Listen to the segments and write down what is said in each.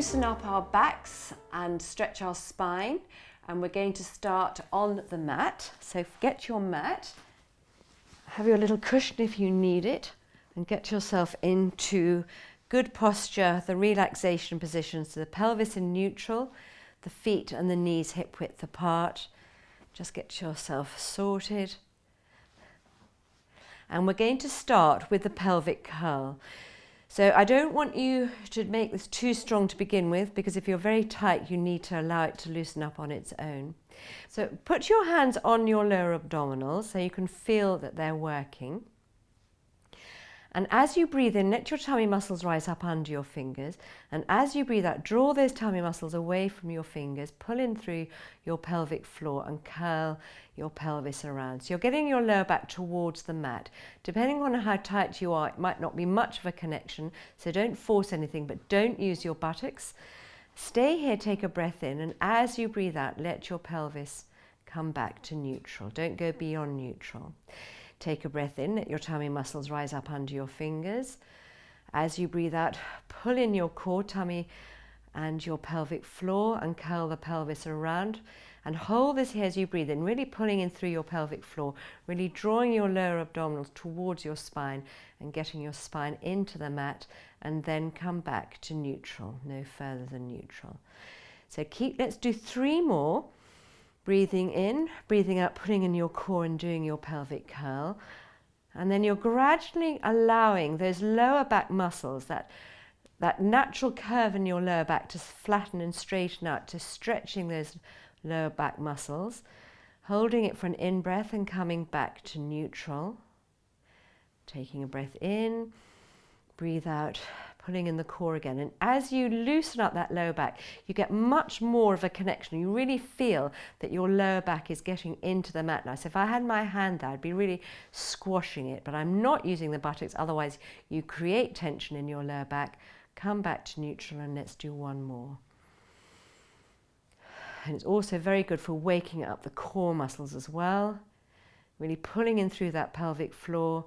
loosen up our backs and stretch our spine, and we're going to start on the mat. So get your mat, have your little cushion if you need it, and get yourself into good posture, the relaxation positions, so the pelvis in neutral, the feet and the knees hip width apart. Just get yourself sorted. And we're going to start with the pelvic curl. So I don't want you to make this too strong to begin with, because if you're very tight, you need to allow it to loosen up on its own. So put your hands on your lower abdominals so you can feel that they're working. And as you breathe in, let your tummy muscles rise up under your fingers. And as you breathe out, draw those tummy muscles away from your fingers, pull in through your pelvic floor and curl your pelvis around. So you're getting your lower back towards the mat. Depending on how tight you are, it might not be much of a connection, so don't force anything, but don't use your buttocks. Stay here, take a breath in, and as you breathe out, let your pelvis come back to neutral. Don't go beyond neutral. Take a breath in, let your tummy muscles rise up under your fingers. As you breathe out, pull in your core, tummy and your pelvic floor and curl the pelvis around. And hold this here as you breathe in, really pulling in through your pelvic floor, really drawing your lower abdominals towards your spine and getting your spine into the mat, and then come back to neutral, no further than neutral. So let's do 3 more. Breathing in, breathing out, putting in your core and doing your pelvic curl. And then you're gradually allowing those lower back muscles, that natural curve in your lower back, to flatten and straighten out, to stretching those lower back muscles. Holding it for an in-breath and coming back to neutral. Taking a breath in, breathe out, pulling in the core again. And as you loosen up that lower back, you get much more of a connection. You really feel that your lower back is getting into the mat now. So if I had my hand there, I'd be really squashing it, but I'm not using the buttocks, otherwise you create tension in your lower back. Come back to neutral, and let's do 1 more. And it's also very good for waking up the core muscles as well. Really pulling in through that pelvic floor,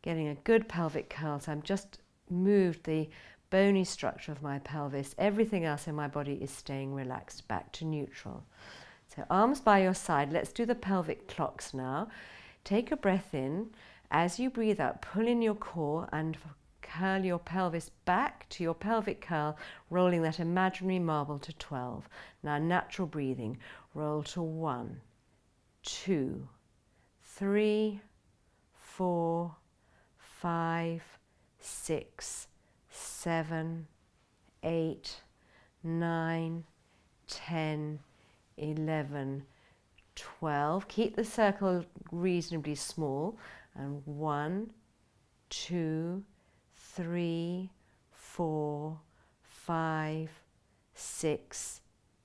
getting a good pelvic curl. So I'm just moved the bony structure of my pelvis. Everything else in my body is staying relaxed, back to neutral. So arms by your side. Let's do the pelvic clocks now. Take a breath in. As you breathe out, pull in your core and curl your pelvis back to your pelvic curl, rolling that imaginary marble to 12. Now natural breathing. Roll to 1, 2, 3, 4, 5, 6, 7, 8, 9, 10, 11, 12. Keep the circle reasonably small. And 1, 2, 3, 4, 5, 6,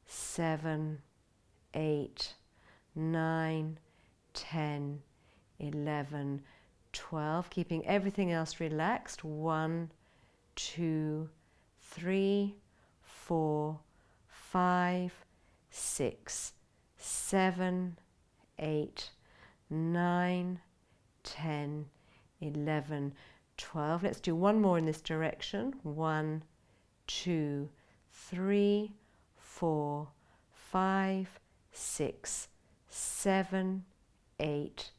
7, 8, 9, 10, 11, 12, keeping everything else relaxed. 1, 2, 3, 4, 5, 6, 7, 8, 9, 10, 11, 12. Let's do 1 more in this direction. 1, 2, 3, 4, 5, 6, 7, 8,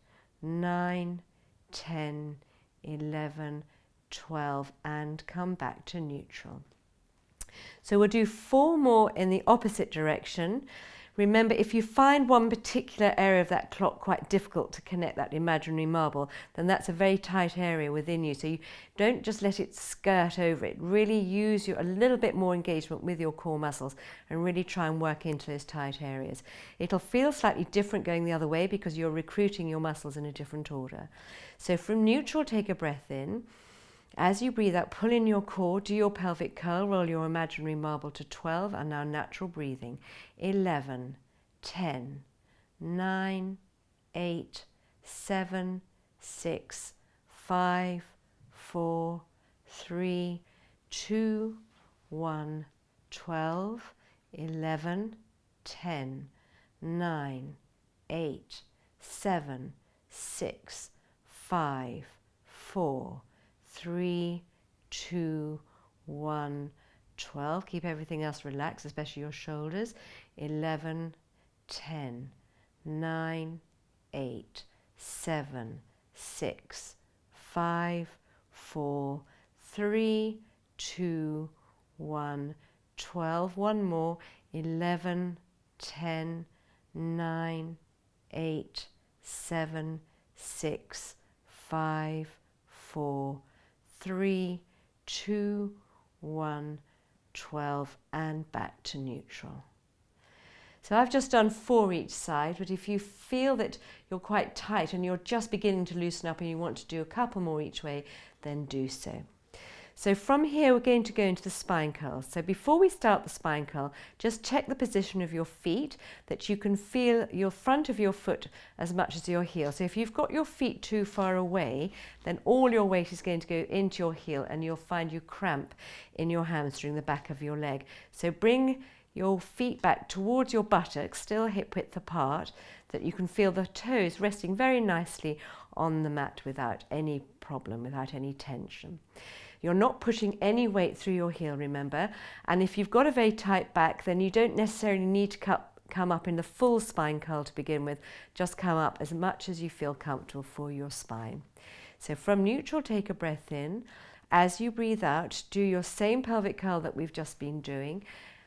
9, 10, 11, 12, and come back to neutral. So we'll do 4 more in the opposite direction. Remember, if you find one particular area of that clock quite difficult to connect, that imaginary marble, then that's a very tight area within you. So you don't just let it skirt over it. Really use a little bit more engagement with your core muscles and really try and work into those tight areas. It'll feel slightly different going the other way because you're recruiting your muscles in a different order. So from neutral, take a breath in. As you breathe out, pull in your core, do your pelvic curl, roll your imaginary marble to 12, and now natural breathing. 11, 10, 9, 8, 7, 6, 5, 4, 3, 2, 1, 12, 11, 10, 9, 8, 7, 6, 5, 4, 3, 2, 1, 12. Keep everything else relaxed, especially your shoulders. 11, 10, 9, 8, 7, 6, 5, 4, 3, 2, 1, 12. One more. 11, 10, 9, 8, 7, 6, 5, 4, 3, 2, 1, 12, and back to neutral. So I've just done 4 each side, but if you feel that you're quite tight and you're just beginning to loosen up and you want to do a couple more each way, then do so. So from here we're going to go into the spine curl. So before we start the spine curl, just check the position of your feet, that you can feel your front of your foot as much as your heel. So if you've got your feet too far away, then all your weight is going to go into your heel and you'll find you cramp in your hamstring, the back of your leg. So bring your feet back towards your buttocks, still hip width apart, that you can feel the toes resting very nicely on the mat without any problem, without any tension. You're not pushing any weight through your heel, remember, and if you've got a very tight back, then you don't necessarily need to come up in the full spine curl to begin with. Just come up as much as you feel comfortable for your spine. So from neutral, take a breath in. As you breathe out, do your same pelvic curl that we've just been doing,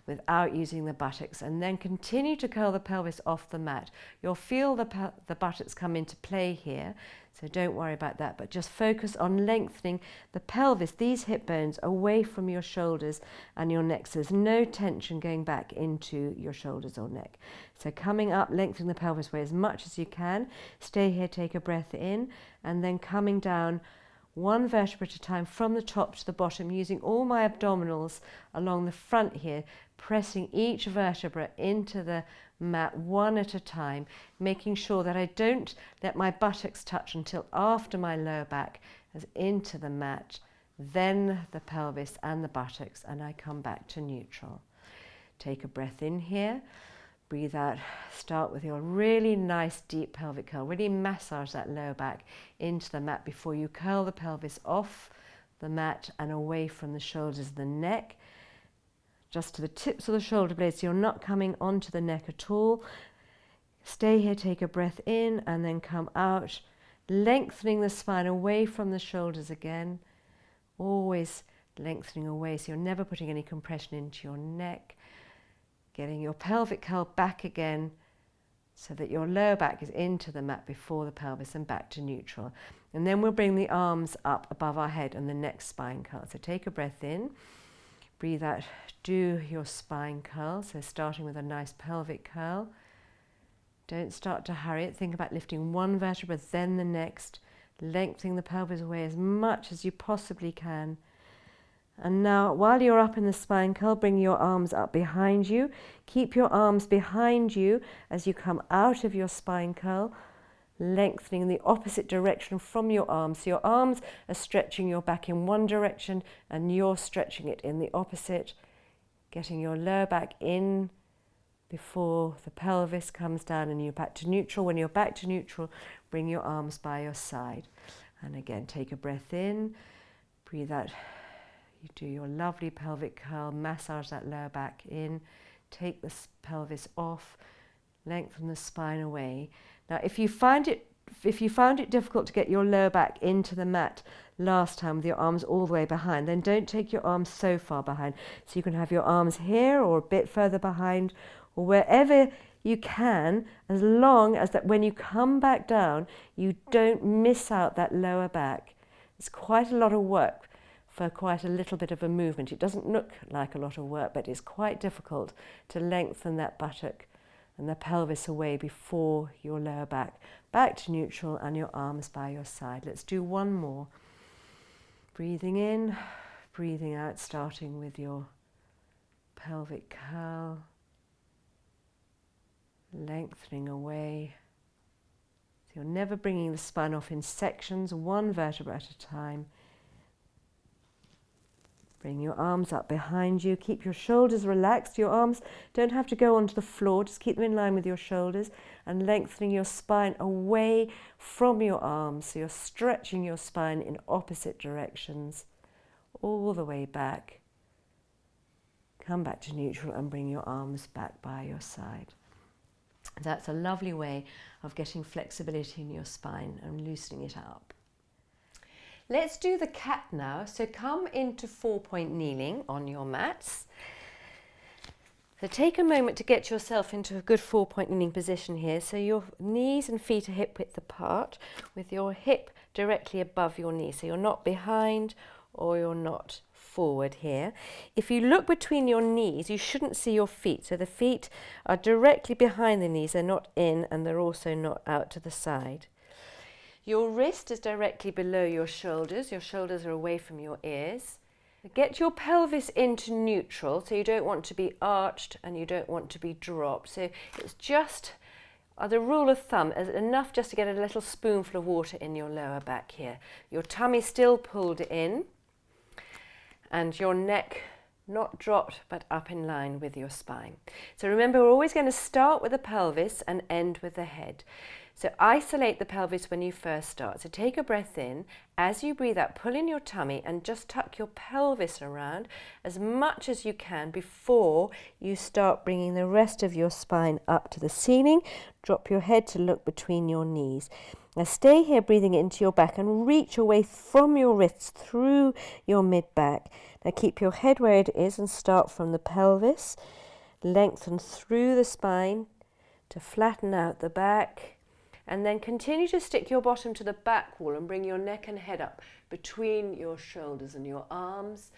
without using the buttocks, and then continue to curl the pelvis off the mat. You'll feel the buttocks come into play here, so don't worry about that, but just focus on lengthening the pelvis, these hip bones, away from your shoulders and your neck, so there's no tension going back into your shoulders or neck. So coming up, lengthening the pelvis away as much as you can. Stay here, take a breath in, and then coming down one vertebra at a time from the top to the bottom, using all my abdominals along the front here, pressing each vertebra into the mat one at a time, making sure that I don't let my buttocks touch until after my lower back is into the mat, then the pelvis and the buttocks, and I come back to neutral. Take a breath in here. Breathe out. Start with your really nice deep pelvic curl. Really massage that lower back into the mat before you curl the pelvis off the mat and away from the shoulders and the neck, just to the tips of the shoulder blades, so you're not coming onto the neck at all. Stay here, take a breath in, and then come out, lengthening the spine away from the shoulders again, always lengthening away, so you're never putting any compression into your neck. Getting your pelvic curl back again so that your lower back is into the mat before the pelvis and back to neutral. And then we'll bring the arms up above our head and the next spine curl. So take a breath in, breathe out, do your spine curl. So starting with a nice pelvic curl. Don't start to hurry it. Think about lifting one vertebra, then the next, lengthening the pelvis away as much as you possibly can. And now, while you're up in the spine curl, bring your arms up behind you. Keep your arms behind you as you come out of your spine curl, lengthening in the opposite direction from your arms. So your arms are stretching your back in one direction and you're stretching it in the opposite, getting your lower back in before the pelvis comes down and you're back to neutral. When you're back to neutral, bring your arms by your side. And again, take a breath in, breathe out. You do your lovely pelvic curl, massage that lower back in, take the pelvis off, lengthen the spine away. Now, if you found it difficult to get your lower back into the mat last time with your arms all the way behind, then don't take your arms so far behind. So you can have your arms here or a bit further behind or wherever you can, as long as that when you come back down, you don't miss out that lower back. It's quite a lot of work for quite a little bit of a movement. It doesn't look like a lot of work, but it's quite difficult to lengthen that buttock and the pelvis away before your lower back. Back to neutral and your arms by your side. Let's do one more. Breathing in, breathing out, starting with your pelvic curl, lengthening away. So you're never bringing the spine off in sections, one vertebra at a time. Bring your arms up behind you. Keep your shoulders relaxed. Your arms don't have to go onto the floor. Just keep them in line with your shoulders and lengthening your spine away from your arms. So you're stretching your spine in opposite directions all the way back. come back to neutral and bring your arms back by your side. That's a lovely way of getting flexibility in your spine and loosening it up. Let's do the cat now. So come into 4-point kneeling on your mats. So take a moment to get yourself into a good 4-point kneeling position here. So your knees and feet are hip width apart with your hip directly above your knee. So you're not behind or you're not forward here. If you look between your knees, you shouldn't see your feet. So the feet are directly behind the knees. They're not in and they're also not out to the side. Your wrist is directly below your shoulders. Your shoulders are away from your ears. Get your pelvis into neutral, so you don't want to be arched and you don't want to be dropped. So it's just, the rule of thumb, is enough just to get a little spoonful of water in your lower back here. Your tummy still pulled in and your neck not dropped but up in line with your spine. So remember, we're always going to start with the pelvis and end with the head. So isolate the pelvis when you first start. So take a breath in. As you breathe out, pull in your tummy and just tuck your pelvis around as much as you can before you start bringing the rest of your spine up to the ceiling. Drop your head to look between your knees. Now stay here breathing into your back and reach away from your wrists through your mid-back. Now keep your head where it is and start from the pelvis. Lengthen through the spine to flatten out the back. And then continue to stick your bottom to the back wall and bring your neck and head up between your shoulders and your arms.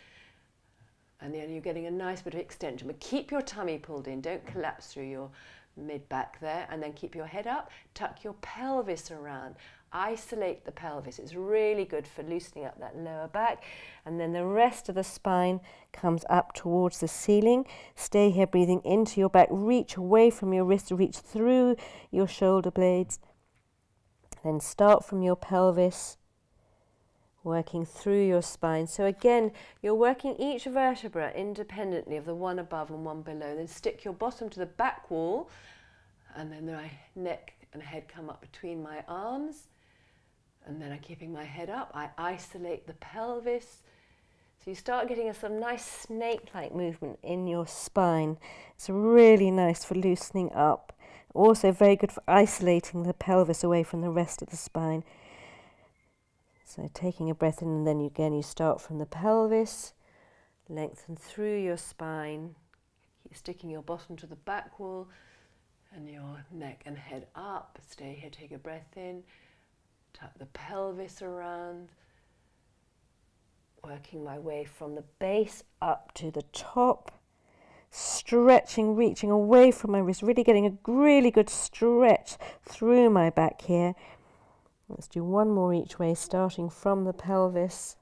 And then you're getting a nice bit of extension. But keep your tummy pulled in. Don't collapse through your mid-back there. And then keep your head up. Tuck your pelvis around. Isolate the pelvis. It's really good for loosening up that lower back. And then the rest of the spine comes up towards the ceiling. Stay here breathing into your back. Reach away from your wrist. Reach through your shoulder blades. Then start from your pelvis, working through your spine. So again, you're working each vertebra independently of the one above and one below. Then stick your bottom to the back wall, and then my neck and head come up between my arms. And then I'm keeping my head up. I isolate the pelvis. So you start getting a sort of nice snake-like movement in your spine. It's really nice for loosening up. Also very good for isolating the pelvis away from the rest of the spine. So taking a breath in, and then you start from the pelvis, lengthen through your spine, keep sticking your bottom to the back wall and your neck and head up. Stay here, take a breath in, tuck the pelvis around, working my way from the base up to the top. Stretching, reaching away from my wrist, really getting a really good stretch through my back here. Let's do one more each way, starting from the pelvis,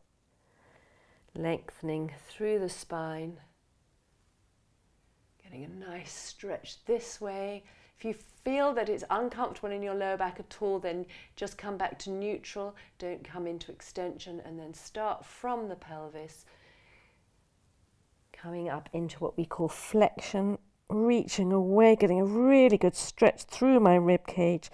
lengthening through the spine, getting a nice stretch this way. If you feel that it's uncomfortable in your lower back at all, then just come back to neutral. Don't come into extension, and then start from the pelvis, coming up into what we call flexion, reaching away, getting a really good stretch through my rib cage,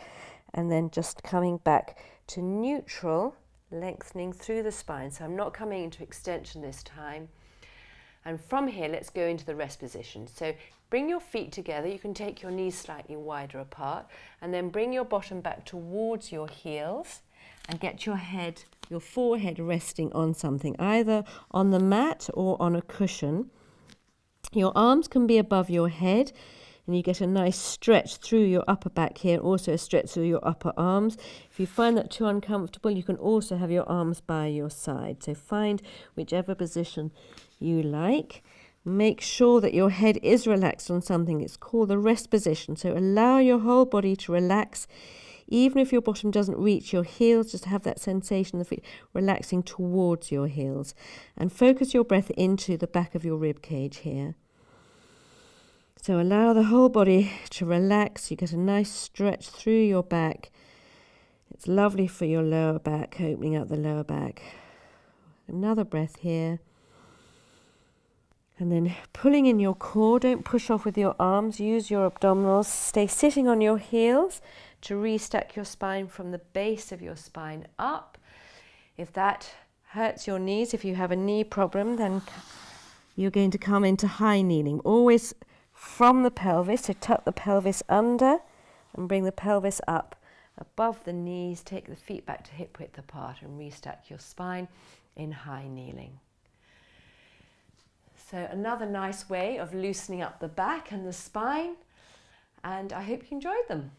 and then just coming back to neutral, lengthening through the spine. So I'm not coming into extension this time. And from here, let's go into the rest position. So bring your feet together. You can take your knees slightly wider apart, and then bring your bottom back towards your heels and get your head, your forehead resting on something, either on the mat or on a cushion. Your arms can be above your head, and you get a nice stretch through your upper back here, also a stretch through your upper arms. If you find that too uncomfortable, you can also have your arms by your side. So find whichever position you like. Make sure that your head is relaxed on something. It's called the rest position. So allow your whole body to relax. Even if your bottom doesn't reach your heels, just have that sensation of it relaxing towards your heels. And focus your breath into the back of your rib cage here. So allow the whole body to relax. You get a nice stretch through your back. It's lovely for your lower back, opening up the lower back. Another breath here. And then pulling in your core. Don't push off with your arms. Use your abdominals. Stay sitting on your heels to restack your spine from the base of your spine up. If that hurts your knees, if you have a knee problem, then you're going to come into high kneeling, always from the pelvis. So tuck the pelvis under and bring the pelvis up above the knees. Take the feet back to hip width apart and restack your spine in high kneeling. So another nice way of loosening up the back and the spine, and I hope you enjoyed them.